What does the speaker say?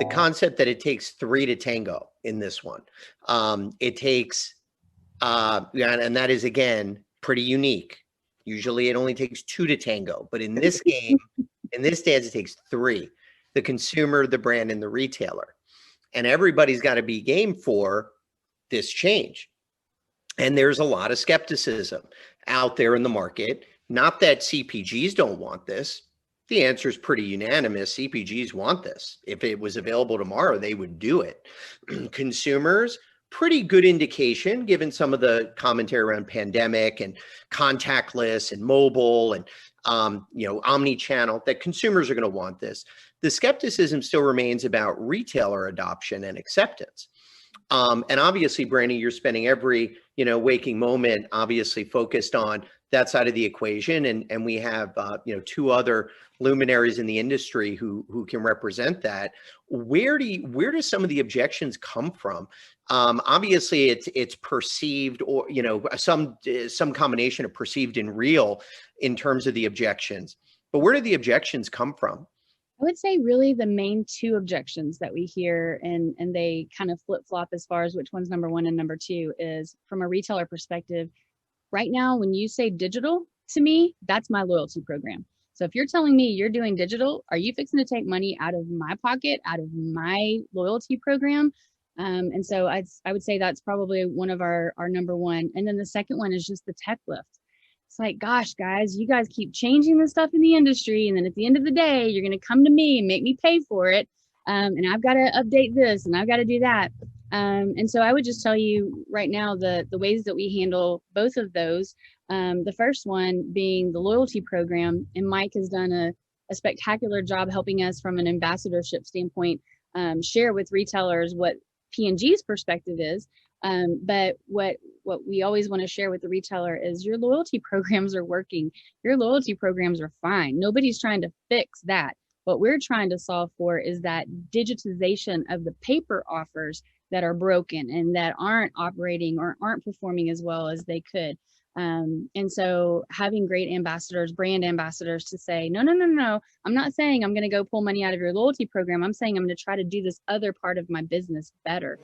the concept that it takes three to tango in this one. It takes, and that is, again, pretty unique. Usually it only takes two to tango, but in this game, in this dance, it takes three: the consumer, the brand, and the retailer. And everybody's got to be game for this change. And there's a lot of skepticism out there in the market. Not that CPGs don't want this. The answer is pretty unanimous. CPGs want this. If it was available tomorrow, they would do it. Consumers, pretty good indication, given some of the commentary around pandemic and contactless and mobile and omni-channel, that consumers are going to want this. The skepticism still remains about retailer adoption and acceptance. And obviously, Brandy, you're spending every waking moment obviously focused on that side of the equation, and we have two other luminaries in the industry who can represent that. Where do some of the objections come from? Obviously, it's perceived, or some combination of perceived and real in terms of the objections. But where do the objections come from? I would say really the main two objections that we hear, and they kind of flip-flop as far as which one's number one and number two, is from a retailer perspective. Right now, when you say digital, to me, that's my loyalty program. So if you're telling me you're doing digital, are you fixing to take money out of my pocket, out of my loyalty program? And so I would say that's probably one of our number one. And then the second one is just the tech lift. It's like, gosh, guys, you guys keep changing the stuff in the industry. And then at the end of the day, you're going to come to me and make me pay for it. And I've got to update this and I've got to do that. And so I would just tell you right now, the ways that we handle both of those, the first one being the loyalty program. And Mike has done a spectacular job helping us from an ambassadorship standpoint, share with retailers what P&G's perspective is. But what we always want to share with the retailer is your loyalty programs are working. Your loyalty programs are fine. Nobody's trying to fix that. What we're trying to solve for is that digitization of the paper offers that are broken and that aren't operating or aren't performing as well as they could. And so having great ambassadors, brand ambassadors, to say, no, I'm not saying I'm going to go pull money out of your loyalty program. I'm saying I'm going to try to do this other part of my business better.